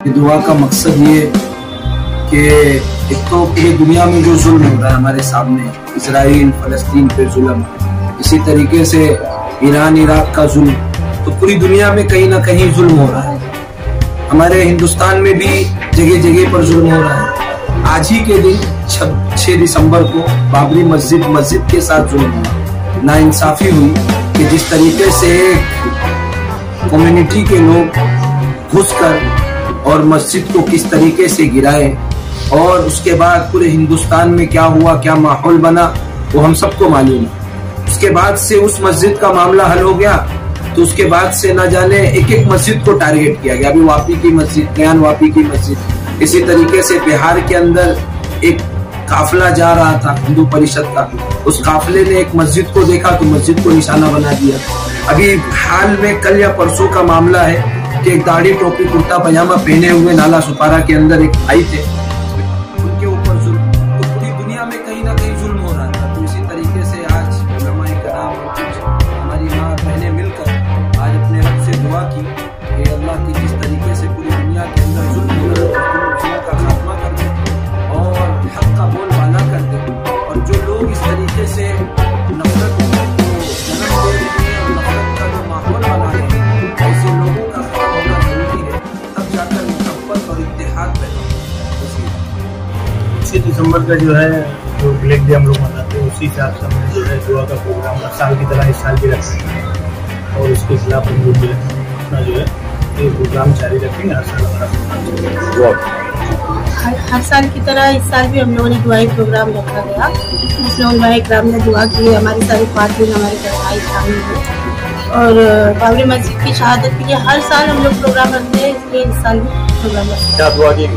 ये दुआ का मकसद ये कि एक तो पूरी दुनिया में जो जुल्म हो रहा है हमारे सामने, इजराइल फलस्तीन पे जुल्म, इसी तरीके से ईरान इराक का जुल्म, तो पूरी दुनिया में कहीं ना कहीं जुल्म हो रहा है। हमारे हिंदुस्तान में भी जगह जगह पर जुल्म हो रहा है। आज ही के दिन 6 दिसंबर को बाबरी मस्जिद के साथ जुल्म हुआ, नाइंसाफी हुई कि जिस तरीके से कम्युनिटी के लोग घुसकर और मस्जिद को किस तरीके से गिराए, और उसके बाद पूरे हिंदुस्तान में क्या हुआ, क्या माहौल बना, वो हम सबको मालूम है। उसके बाद से उस मस्जिद का मामला हल हो गया, तो उसके बाद से न जाने एक एक मस्जिद को टारगेट किया गया। अभी वापी की मस्जिद, बयान वापी की मस्जिद, इसी तरीके से बिहार के अंदर एक काफिला जा रहा था हिंदू परिषद का, उस काफिले ने एक मस्जिद को देखा तो मस्जिद को निशाना बना दिया। अभी हाल में कल या परसों का मामला है कि एक दाढ़ी टोपी कुर्ता पजामा पहने हुए नाला सुपारा के अंदर एक भाई थे, उनके ऊपर जुल्म। तो पूरी दुनिया में कहीं ना कहीं जुल्म हो रहा था। तो इसी तरीके से आज उलमाए कराम हमारी माँ बहनें मिलकर आज अपने रब से दुआ की कि अल्लाह की जिस तरीके से पूरी दुनिया के अंदर जुल्म हो रहा है, जुल्म का खात्मा कर दे और हक का बोलबाला कर दे। और जो लोग इस तरीके से नफरत को जन्म दे रहे हैं और नफरत का जो माहौल बना रहे हैं, ऐसे लोगों का खत्म होना जरूरी है, तब जाकर मोहब्बत और इत्तेहाद पैदा होगा। 6 दिसंबर का जो है जो ब्लैक डे हम लोग मनाते हैं, उसी हिसाब से हमने जो है दुआ का प्रोग्राम हर साल की तरह इस साल भी रखते हैं और उसके खिलाफ हम लोग अपना जो है ये प्रोग्राम जारी रखेंगे। हर साल हमारा हर साल की तरह इस साल भी हम लोगों ने दुआई प्रोग्राम रखा गया, जिसमें उलमाए किराम ने दुआ की। हमारी सारी ख्वातीन, हमारे भाई शामिल हुए और बाबरी मस्जिद की शहादत के लिए हर साल हम लोग प्रोग्राम रखते हैं, इसलिए इस साल भी प्रोग्राम रखते हैं। क्या दुआ की?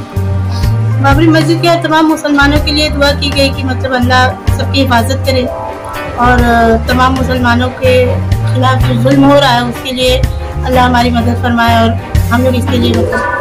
बाबरी मस्जिद के तमाम मुसलमानों के लिए दुआ की गई कि मतलब अल्लाह सबकी हिफाजत करे और तमाम मुसलमानों के खिलाफ जो जुल्म हो रहा है उसके लिए अल्लाह हमारी मदद फरमाए और हम लोग इसके लिए मतलब